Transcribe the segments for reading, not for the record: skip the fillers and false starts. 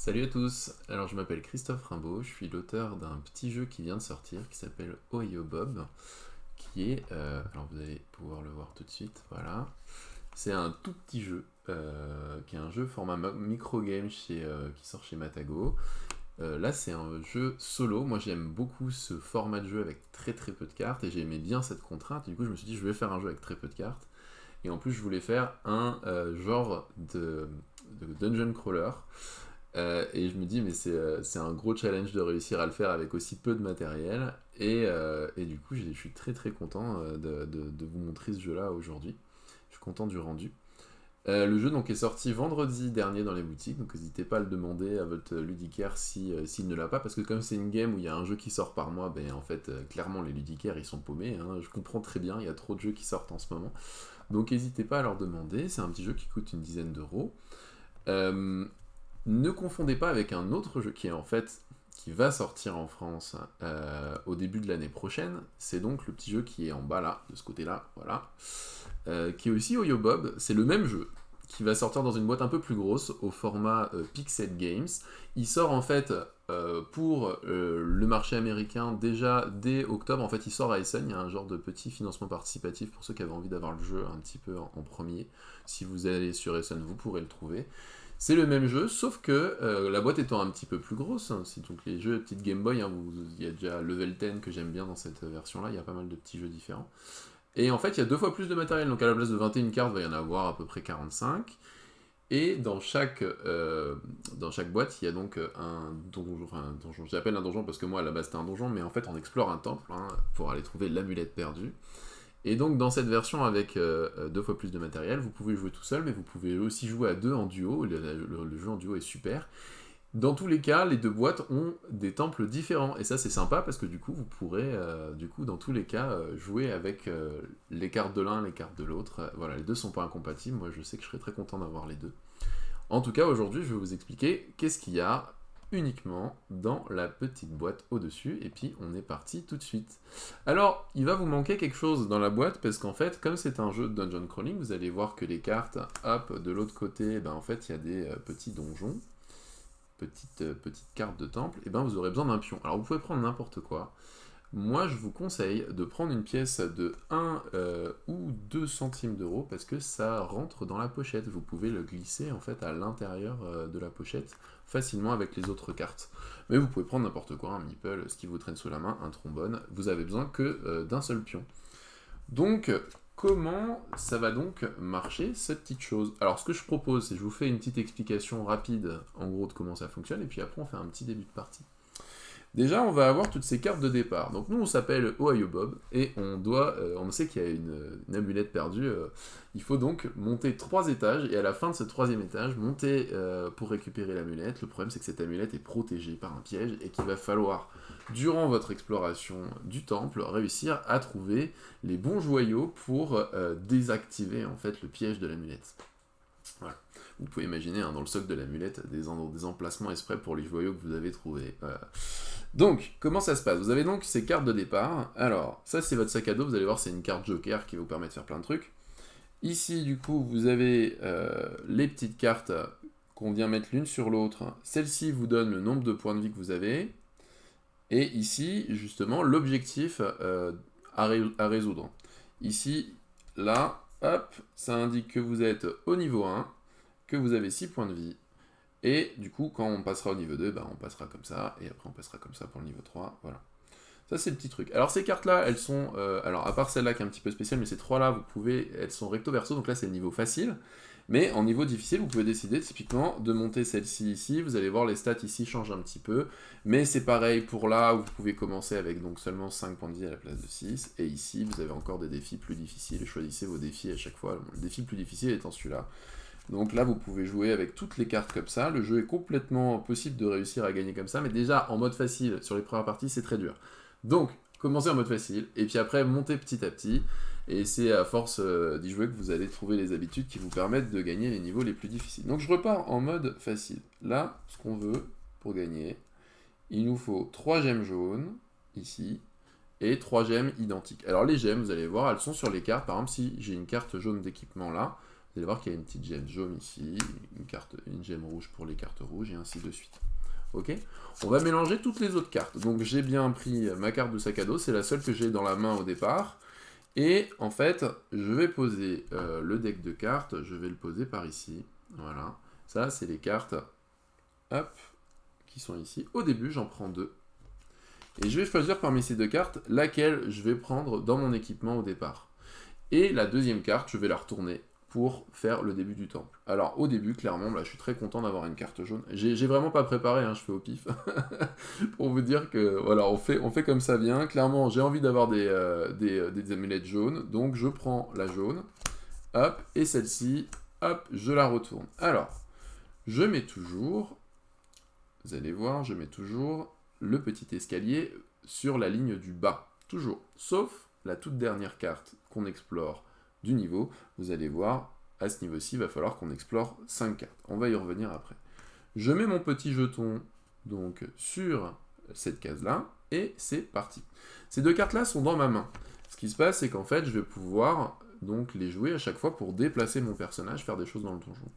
Salut à tous, alors je m'appelle Christophe Rimbaud, je suis l'auteur d'un petit jeu qui vient de sortir qui s'appelle Ohio Bob, qui est, alors vous allez pouvoir le voir tout de suite, voilà, c'est un tout petit jeu, qui est un jeu format micro-game qui sort chez Matago. Là c'est un jeu solo, moi j'aime beaucoup ce format de jeu avec très très peu de cartes et j'aimais bien cette contrainte, du coup je me suis dit je vais faire un jeu avec très peu de cartes, et en plus je voulais faire un genre de dungeon crawler. Et je me dis, mais c'est un gros challenge de réussir à le faire avec aussi peu de matériel. Et du coup, je suis très très content de vous montrer ce jeu-là aujourd'hui. Je suis content du rendu. Le jeu donc est sorti vendredi dernier dans les boutiques, donc n'hésitez pas à le demander à votre ludicaire s'il ne l'a pas, parce que comme c'est une game où il y a un jeu qui sort par mois, ben en fait clairement les ludicaires ils sont paumés, hein. Je comprends très bien, il y a trop de jeux qui sortent en ce moment. Donc n'hésitez pas à leur demander, c'est un petit jeu qui coûte une dizaine d'euros. Euh, Ne confondez pas avec un autre jeu qui va sortir en France au début de l'année prochaine. C'est donc le petit jeu qui est en bas là, de ce côté-là, voilà, qui est aussi Oyo Bob. C'est le même jeu qui va sortir dans une boîte un peu plus grosse au format Pixel Games. Il sort en fait pour le marché américain déjà dès octobre. En fait, il sort à Essen. Il y a un genre de petit financement participatif pour ceux qui avaient envie d'avoir le jeu un petit peu en premier. Si vous allez sur Essen, vous pourrez le trouver. C'est le même jeu, sauf que la boîte étant un petit peu plus grosse, hein, c'est donc les jeux petites Game Boy, hein, il y a déjà Level 10 que j'aime bien dans cette version-là, il y a pas mal de petits jeux différents. Et en fait, il y a deux fois plus de matériel, donc à la place de 21 cartes, il va y en avoir à peu près 45. Et dans chaque boîte, il y a donc un donjon. J'appelle un donjon parce que moi à la base c'était un donjon, mais en fait on explore un temple hein, pour aller trouver l'amulette perdue. Et donc dans cette version avec deux fois plus de matériel, vous pouvez jouer tout seul, mais vous pouvez aussi jouer à deux en duo. Le jeu en duo est super. Dans tous les cas, les deux boîtes ont des temples différents. Et ça c'est sympa parce que du coup vous pourrez dans tous les cas jouer avec les cartes de l'un, les cartes de l'autre. Voilà, les deux sont pas incompatibles. Moi je sais que je serais très content d'avoir les deux. En tout cas, aujourd'hui, je vais vous expliquer qu'est-ce qu'il y a uniquement dans la petite boîte au-dessus, et puis on est parti tout de suite. Alors, il va vous manquer quelque chose dans la boîte, parce qu'en fait, comme c'est un jeu de dungeon crawling, vous allez voir que les cartes, hop, de l'autre côté, ben, en fait, il y a des petits donjons, petites cartes de temple, et ben vous aurez besoin d'un pion. Alors, vous pouvez prendre n'importe quoi. Moi, je vous conseille de prendre une pièce de 1 ou 2 centimes d'euros parce que ça rentre dans la pochette. Vous pouvez le glisser en fait à l'intérieur de la pochette facilement avec les autres cartes. Mais vous pouvez prendre n'importe quoi, un meeple, ce qui vous traîne sous la main, un trombone. Vous avez besoin que d'un seul pion. Donc, comment ça va donc marcher cette petite chose? Alors, ce que je propose, c'est que je vous fais une petite explication rapide en gros de comment ça fonctionne et puis après on fait un petit début de partie. Déjà, on va avoir toutes ces cartes de départ. Donc nous, on s'appelle Ohio Bob et on sait qu'il y a une amulette perdue. Il faut donc monter 3 étages et à la fin de ce troisième étage, monter pour récupérer l'amulette. Le problème, c'est que cette amulette est protégée par un piège et qu'il va falloir, durant votre exploration du temple, réussir à trouver les bons joyaux pour désactiver en fait le piège de l'amulette. Voilà. Vous pouvez imaginer hein, dans le socle de l'amulette des emplacements exprès pour les joyaux que vous avez trouvés. Voilà. Donc, comment ça se passe? Vous avez donc ces cartes de départ. Alors, ça c'est votre sac à dos, vous allez voir, c'est une carte joker qui vous permet de faire plein de trucs. Ici, du coup, vous avez les petites cartes qu'on vient mettre l'une sur l'autre. Celle-ci vous donne le nombre de points de vie que vous avez. Et ici, justement, l'objectif à résoudre. Ici, là, hop, ça indique que vous êtes au niveau 1, que vous avez 6 points de vie. Et du coup, quand on passera au niveau 2, bah, on passera comme ça, et après on passera comme ça pour le niveau 3, voilà. Ça, c'est le petit truc. Alors, ces cartes-là, elles sont... alors, à part celle-là qui est un petit peu spéciale, mais ces trois-là, elles sont recto-verso, donc là, c'est le niveau facile. Mais en niveau difficile, vous pouvez décider typiquement de monter celle-ci ici. Vous allez voir, les stats ici changent un petit peu. Mais c'est pareil pour là, où vous pouvez commencer avec donc seulement 5 points de vie à la place de 6. Et ici, vous avez encore des défis plus difficiles. Choisissez vos défis à chaque fois. Le défi le plus difficile étant celui-là. Donc là, vous pouvez jouer avec toutes les cartes comme ça. Le jeu est complètement possible de réussir à gagner comme ça, mais déjà en mode facile, sur les premières parties, c'est très dur. Donc, commencez en mode facile, et puis après, montez petit à petit, et c'est à force d'y jouer que vous allez trouver les habitudes qui vous permettent de gagner les niveaux les plus difficiles. Donc je repars en mode facile. Là, ce qu'on veut pour gagner, il nous faut 3 gemmes jaunes, ici, et 3 gemmes identiques. Alors les gemmes, vous allez voir, elles sont sur les cartes. Par exemple, si j'ai une carte jaune d'équipement là, Vous allez voir qu'il y a une petite gemme jaune ici, une gemme rouge pour les cartes rouges, et ainsi de suite. Ok? On va mélanger toutes les autres cartes. Donc j'ai bien pris ma carte de sac à dos, c'est la seule que j'ai dans la main au départ. Et en fait, je vais poser le deck de cartes, je vais le poser par ici. Voilà. Ça, c'est les cartes, hop, qui sont ici. Au début, j'en prends 2. Et je vais choisir parmi ces 2 cartes laquelle je vais prendre dans mon équipement au départ. Et la deuxième carte, je vais la retourner pour faire le début du temple. Alors au début, clairement, là, je suis très content d'avoir une carte jaune. J'ai vraiment pas préparé, hein, je fais au pif. Pour vous dire que voilà, on fait comme ça vient. Clairement, j'ai envie d'avoir des amulettes jaunes, donc je prends la jaune, hop, et celle-ci, hop, je la retourne. Alors, je mets toujours, vous allez voir, je mets toujours le petit escalier sur la ligne du bas. Toujours. Sauf la toute dernière carte qu'on explore du niveau. Vous allez voir, à ce niveau-ci, il va falloir qu'on explore 5 cartes. On va y revenir après. Je mets mon petit jeton donc sur cette case-là, et c'est parti. Ces 2 cartes-là sont dans ma main. Ce qui se passe, c'est qu'en fait, je vais pouvoir donc les jouer à chaque fois pour déplacer mon personnage, faire des choses dans le donjon.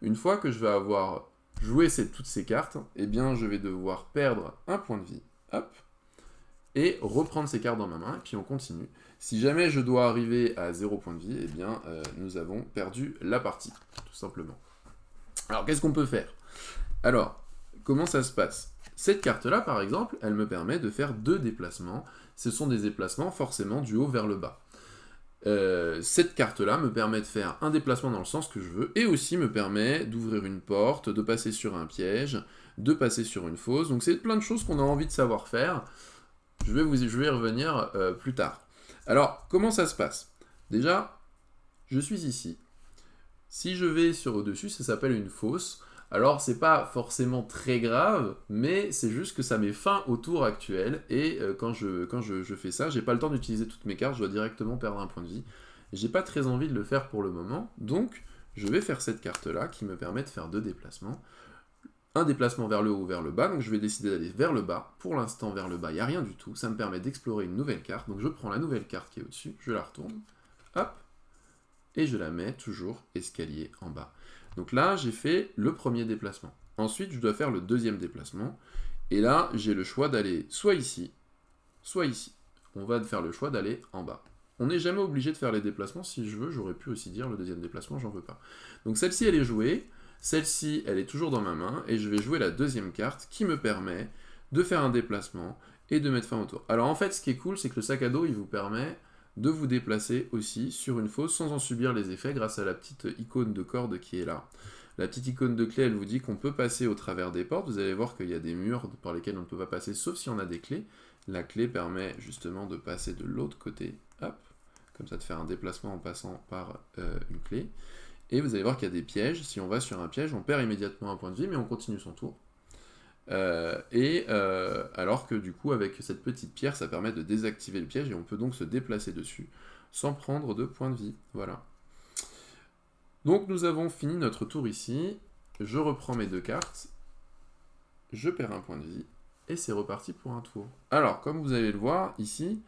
Une fois que je vais avoir joué toutes ces cartes, eh bien, je vais devoir perdre un point de vie. Hop. Et reprendre ces cartes dans ma main, et puis on continue. Si jamais je dois arriver à 0 point de vie, eh bien, nous avons perdu la partie, tout simplement. Alors, qu'est-ce qu'on peut faire? Alors, comment ça se passe? Cette carte-là, par exemple, elle me permet de faire 2 déplacements. Ce sont des déplacements forcément du haut vers le bas. Cette carte-là me permet de faire un déplacement dans le sens que je veux, et aussi me permet d'ouvrir une porte, de passer sur un piège, de passer sur une fosse. Donc c'est plein de choses qu'on a envie de savoir faire. Je vais y revenir plus tard. Alors, comment ça se passe? Déjà, je suis ici. Si je vais sur au-dessus, ça s'appelle une fosse. Alors, c'est pas forcément très grave, mais c'est juste que ça met fin au tour actuel. Et quand je fais ça, j'ai pas le temps d'utiliser toutes mes cartes, je dois directement perdre un point de vie. J'ai pas très envie de le faire pour le moment, donc je vais faire cette carte-là qui me permet de faire 2 déplacements. Un déplacement vers le haut ou vers le bas, donc je vais décider d'aller vers le bas. Pour l'instant, vers le bas, il n'y a rien du tout. Ça me permet d'explorer une nouvelle carte. Donc je prends la nouvelle carte qui est au-dessus, je la retourne, hop, et je la mets toujours escalier en bas. Donc là, j'ai fait le premier déplacement. Ensuite, je dois faire le deuxième déplacement. Et là, j'ai le choix d'aller soit ici, soit ici. On va faire le choix d'aller en bas. On n'est jamais obligé de faire les déplacements. Si je veux, j'aurais pu aussi dire le deuxième déplacement, j'en veux pas. Donc celle-ci, elle est jouée. Celle-ci, elle est toujours dans ma main, et je vais jouer la deuxième carte qui me permet de faire un déplacement et de mettre fin au tour. Alors en fait, ce qui est cool, c'est que le sac à dos, il vous permet de vous déplacer aussi sur une fosse sans en subir les effets grâce à la petite icône de corde qui est là. La petite icône de clé, elle vous dit qu'on peut passer au travers des portes. Vous allez voir qu'il y a des murs par lesquels on ne peut pas passer, sauf si on a des clés. La clé permet justement de passer de l'autre côté, hop, comme ça, de faire un déplacement en passant par une clé. Et vous allez voir qu'il y a des pièges. Si on va sur un piège, on perd immédiatement un point de vie, mais on continue son tour. Alors que du coup, avec cette petite pierre, ça permet de désactiver le piège, et on peut donc se déplacer dessus sans prendre de points de vie. Voilà. Donc nous avons fini notre tour ici. Je reprends mes 2 cartes. Je perds un point de vie. Et c'est reparti pour un tour. Alors, comme vous allez le voir, ici,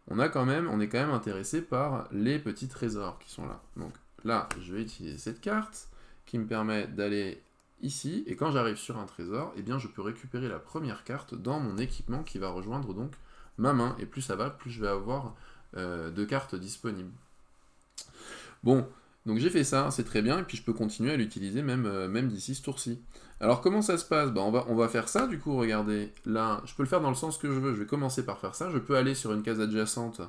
on est quand même intéressé par les petits trésors qui sont là. Donc, là, je vais utiliser cette carte qui me permet d'aller ici, et quand j'arrive sur un trésor, eh bien, je peux récupérer la première carte dans mon équipement qui va rejoindre donc ma main, et plus ça va, plus je vais avoir de cartes disponibles. Bon, donc j'ai fait ça, c'est très bien, et puis je peux continuer à l'utiliser même d'ici ce tour-ci. Alors comment ça se passe? On va faire ça, du coup, regardez, là, je peux le faire dans le sens que je veux, je vais commencer par faire ça, je peux aller sur une case adjacente,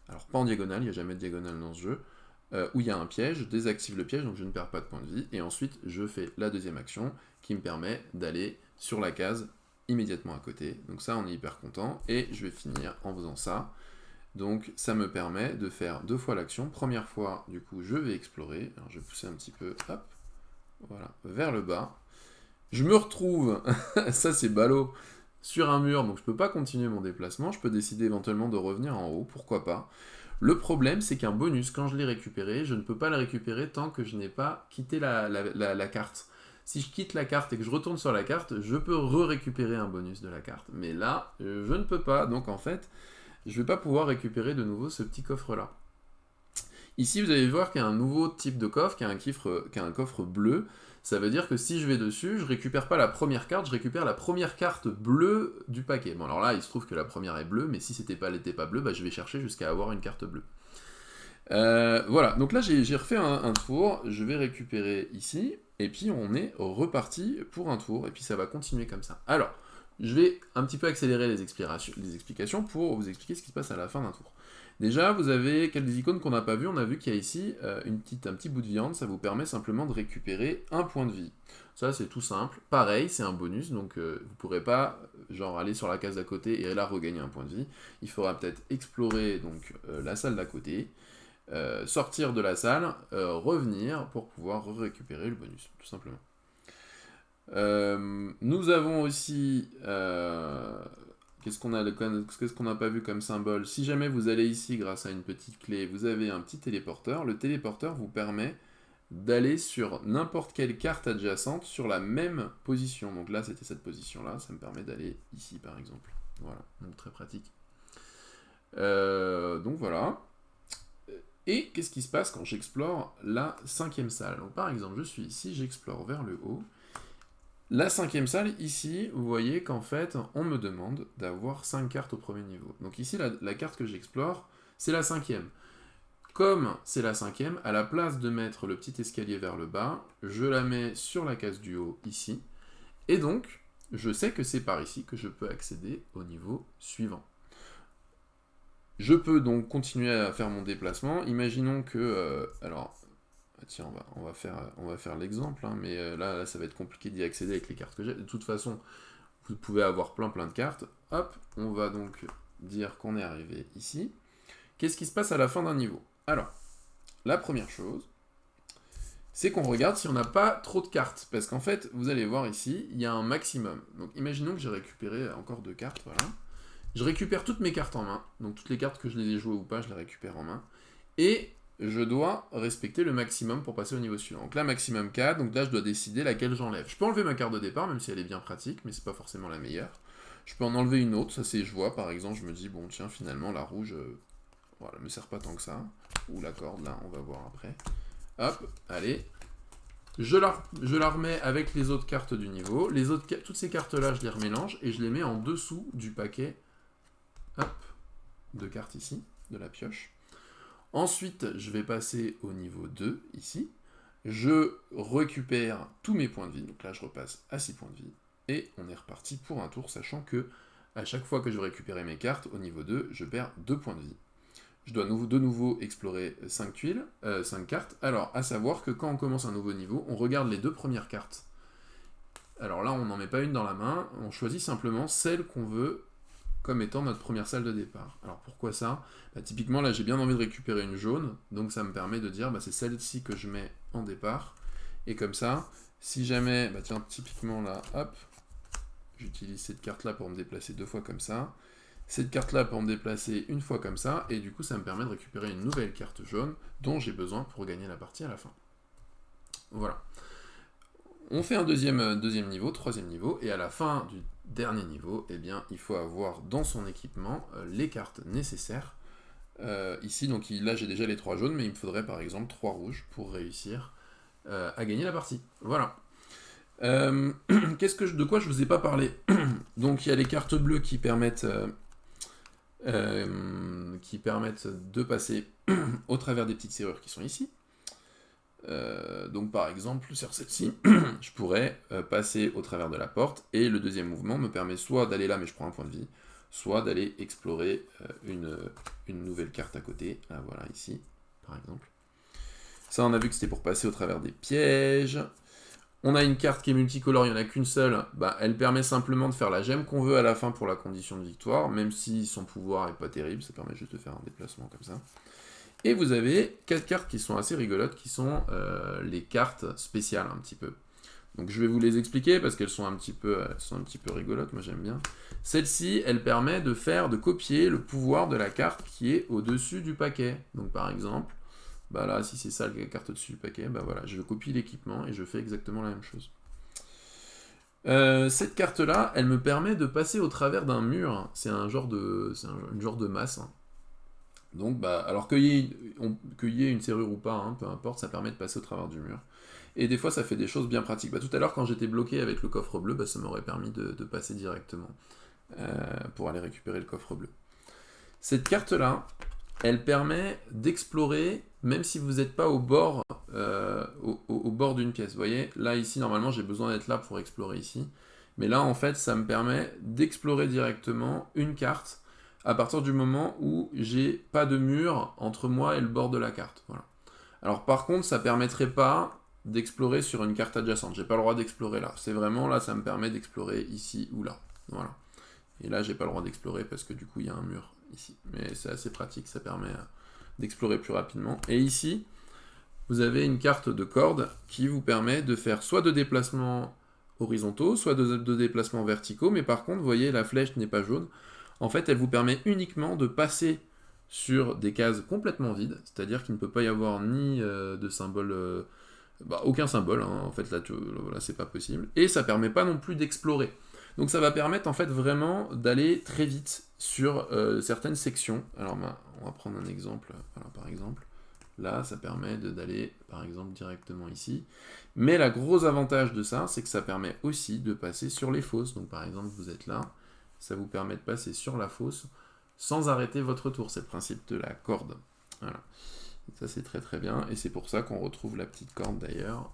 alors pas en diagonale, il n'y a jamais de diagonale dans ce jeu, où il y a un piège, je désactive le piège, donc je ne perds pas de points de vie, et ensuite je fais la deuxième action, qui me permet d'aller sur la case immédiatement à côté, donc ça on est hyper content, et je vais finir en faisant ça. Donc ça me permet de faire 2 fois l'action. Première fois, du coup, je vais explorer. Alors je vais pousser un petit peu, hop, voilà, vers le bas. Je me retrouve, ça c'est ballot, sur un mur, donc je peux pas continuer mon déplacement. Je peux décider éventuellement de revenir en haut, pourquoi pas. Le problème, c'est qu'un bonus, quand je l'ai récupéré, je ne peux pas le récupérer tant que je n'ai pas quitté la carte. Si je quitte la carte et que je retourne sur la carte, je peux récupérer un bonus de la carte. Mais là, je ne peux pas, donc en fait, je ne vais pas pouvoir récupérer de nouveau ce petit coffre-là. Ici, vous allez voir qu'il y a un nouveau type de coffre, qu'il y a un coffre bleu. Ça veut dire que si je vais dessus, je récupère pas la première carte, je récupère la première carte bleue du paquet. Bon, alors là, il se trouve que la première est bleue, mais si elle n'était pas bleue, bah, je vais chercher jusqu'à avoir une carte bleue. Voilà, donc là j'ai refait un tour, je vais récupérer ici, et puis on est reparti pour un tour, et puis ça va continuer comme ça. Alors, je vais un petit peu accélérer les explications pour vous expliquer ce qui se passe à la fin d'un tour. Déjà, vous avez quelques icônes qu'on n'a pas vues, on a vu qu'il y a ici un petit bout de viande, ça vous permet simplement de récupérer un point de vie. Ça c'est tout simple, pareil, c'est un bonus, donc vous ne pourrez pas genre aller sur la case d'à côté et là regagner un point de vie. Il faudra peut-être explorer donc la salle d'à côté, sortir de la salle, revenir pour pouvoir récupérer le bonus, tout simplement. Nous avons aussi... qu'est-ce qu'on n'a pas vu comme symbole? Si jamais vous allez ici grâce à une petite clé, vous avez un petit téléporteur. Le téléporteur vous permet d'aller sur n'importe quelle carte adjacente sur la même position. Donc là, c'était cette position-là. Ça me permet d'aller ici, par exemple. Voilà, donc très pratique. Donc voilà. Et qu'est-ce qui se passe quand j'explore la 5e salle? Donc par exemple, je suis ici, j'explore vers le haut. La 5e salle, ici, vous voyez qu'en fait, on me demande d'avoir 5 cartes au premier niveau. Donc ici, la carte que j'explore, c'est la 5e. Comme c'est la 5e, à la place de mettre le petit escalier vers le bas, je la mets sur la case du haut, ici. Et donc, je sais que c'est par ici que je peux accéder au niveau suivant. Je peux donc continuer à faire mon déplacement. Imaginons que... alors, tiens, on va faire l'exemple, hein, mais là, ça va être compliqué d'y accéder avec les cartes que j'ai. De toute façon, vous pouvez avoir plein de cartes. Hop, on va donc dire qu'on est arrivé ici. Qu'est-ce qui se passe à la fin d'un niveau? Alors, la première chose, c'est qu'on regarde si on n'a pas trop de cartes. Parce qu'en fait, vous allez voir ici, il y a un maximum. Donc, imaginons que j'ai récupéré encore 2 cartes, voilà. Je récupère toutes mes cartes en main, donc toutes les cartes que je les ai jouées ou pas, je les récupère en main, et je dois respecter le maximum pour passer au niveau suivant. Donc là, maximum 4, donc là, je dois décider laquelle j'enlève. Je peux enlever ma carte de départ, même si elle est bien pratique, mais c'est pas forcément la meilleure. Je peux en enlever une autre, ça c'est, je vois, par exemple, je me dis, bon, tiens, finalement, la rouge, voilà, me sert pas tant que ça, ou la corde, là, on va voir après. Hop, allez. Je la remets avec les autres cartes du niveau. Toutes ces cartes-là, je les remélange, et je les mets en dessous du paquet. Hop, de cartes ici, de la pioche. Ensuite, je vais passer au niveau 2, ici. Je récupère tous mes points de vie, donc là je repasse à 6 points de vie. Et on est reparti pour un tour, sachant que à chaque fois que je vais récupérer mes cartes, au niveau 2, je perds 2 points de vie. Je dois de nouveau explorer 5 tuiles, 5 cartes. Alors, à savoir que quand on commence un nouveau niveau, on regarde les 2 premières cartes. Alors là, on n'en met pas une dans la main, on choisit simplement celle qu'on veut comme étant notre première salle de départ. Alors pourquoi ça? Typiquement là j'ai bien envie de récupérer une jaune, donc ça me permet de dire c'est celle-ci que je mets en départ, et comme ça, si jamais, tiens typiquement là, hop, j'utilise cette carte là pour me déplacer 2 fois comme ça, cette carte là pour me déplacer une fois comme ça, et du coup ça me permet de récupérer une nouvelle carte jaune dont j'ai besoin pour gagner la partie à la fin. Voilà. On fait un deuxième niveau, 3e niveau, et à la fin du dernier niveau, eh bien, il faut avoir dans son équipement les cartes nécessaires. Ici, donc là j'ai déjà les 3 jaunes, mais il me faudrait par exemple 3 rouges pour réussir à gagner la partie. Voilà. De quoi je vous ai pas parlé? Donc il y a les cartes bleues qui permettent de passer au travers des petites serrures qui sont ici. Donc par exemple sur celle-ci, je pourrais passer au travers de la porte, et le deuxième mouvement me permet soit d'aller là mais je prends un point de vie, soit d'aller explorer une nouvelle carte à côté, là voilà ici par exemple. Ça on a vu que c'était pour passer au travers des pièges. On a une carte qui est multicolore, il n'y en a qu'une seule, elle permet simplement de faire la gemme qu'on veut à la fin pour la condition de victoire, même si son pouvoir est pas terrible, ça permet juste de faire un déplacement comme ça. Et vous avez 4 cartes qui sont assez rigolotes, qui sont les cartes spéciales un petit peu. Donc je vais vous les expliquer parce qu'elles sont un petit peu rigolotes, moi j'aime bien. Celle-ci, elle permet de copier le pouvoir de la carte qui est au-dessus du paquet. Donc par exemple, là si c'est ça la carte au-dessus du paquet, voilà, je copie l'équipement et je fais exactement la même chose. Cette carte-là, elle me permet de passer au travers d'un mur. C'est une genre de masse. Hein. Donc, bah, alors qu'il y ait une serrure ou pas, hein, peu importe, ça permet de passer au travers du mur. Et des fois, ça fait des choses bien pratiques. Bah, tout à l'heure, quand j'étais bloqué avec le coffre bleu, bah, ça m'aurait permis de passer directement pour aller récupérer le coffre bleu. Cette carte-là, elle permet d'explorer, même si vous n'êtes pas au bord, au bord d'une pièce. Vous voyez, là, ici, normalement, j'ai besoin d'être là pour explorer ici. Mais là, en fait, ça me permet d'explorer directement une carte à partir du moment où j'ai pas de mur entre moi et le bord de la carte. Voilà. Alors, par contre, ça permettrait pas d'explorer sur une carte adjacente. J'ai pas le droit d'explorer là. C'est vraiment là, ça me permet d'explorer ici ou là. Voilà. Et là, j'ai pas le droit d'explorer parce que du coup, il y a un mur ici. Mais c'est assez pratique, ça permet d'explorer plus rapidement. Et ici, vous avez une carte de corde qui vous permet de faire soit de déplacements horizontaux, soit de déplacements verticaux. Mais par contre, vous voyez, la flèche n'est pas jaune. En fait, elle vous permet uniquement de passer sur des cases complètement vides, c'est-à-dire qu'il ne peut pas y avoir ni de symbole, aucun symbole, hein, en fait là, là c'est pas possible, et ça permet pas non plus d'explorer. Donc ça va permettre en fait vraiment d'aller très vite sur certaines sections. Alors on va prendre un exemple, voilà, par exemple, là ça permet d'aller par exemple directement ici, mais le gros avantage de ça, c'est que ça permet aussi de passer sur les fosses. Donc par exemple vous êtes là, ça vous permet de passer sur la fosse sans arrêter votre tour. C'est le principe de la corde. Voilà. Ça c'est très très bien, et c'est pour ça qu'on retrouve la petite corde d'ailleurs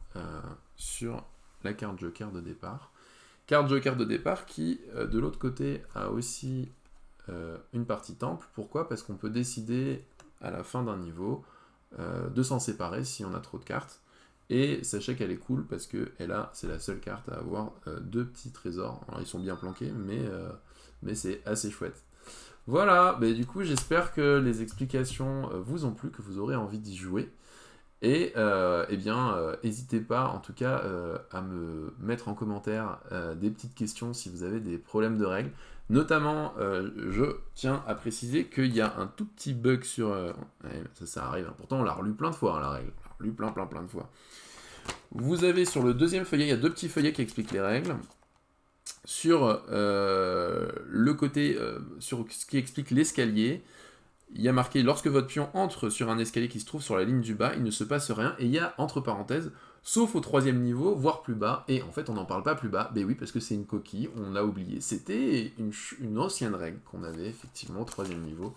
sur la carte joker de départ. Carte joker de départ qui, de l'autre côté, a aussi une partie temple. Pourquoi? Parce qu'on peut décider à la fin d'un niveau de s'en séparer si on a trop de cartes. Et sachez qu'elle est cool parce que c'est la seule carte à avoir deux petits trésors. Alors ils sont bien planqués, mais c'est assez chouette. Voilà, bah, du coup j'espère que les explications vous ont plu, que vous aurez envie d'y jouer. Et eh bien, n'hésitez pas en tout cas à me mettre en commentaire des petites questions si vous avez des problèmes de règles. Notamment, je tiens à préciser qu'il y a un tout petit bug sur... ouais, ça arrive, hein. Pourtant on l'a relu plein de fois, hein, la règle. On l'a relu plein de fois. Vous avez sur le deuxième feuillet, il y a deux petits feuillets qui expliquent les règles. Sur le côté, sur ce qui explique l'escalier, il y a marqué « Lorsque votre pion entre sur un escalier qui se trouve sur la ligne du bas, il ne se passe rien. » Et il y a, entre parenthèses, « Sauf au troisième niveau, voire plus bas. » Et en fait, on n'en parle pas plus bas. Ben oui, parce que c'est une coquille, on l'a oublié. C'était une ancienne règle qu'on avait, effectivement, au troisième niveau.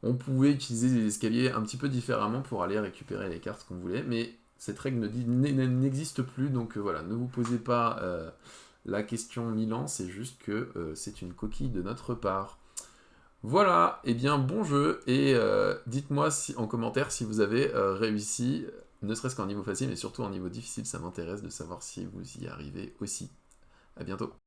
On pouvait utiliser les escaliers un petit peu différemment pour aller récupérer les cartes qu'on voulait, mais cette règle n'existe plus, donc voilà, ne vous posez pas la question 1000 ans, c'est juste que c'est une coquille de notre part. Voilà, et bien bon jeu, et dites-moi en commentaire si vous avez réussi, ne serait-ce qu'en niveau facile, mais surtout en niveau difficile, ça m'intéresse de savoir si vous y arrivez aussi. À bientôt.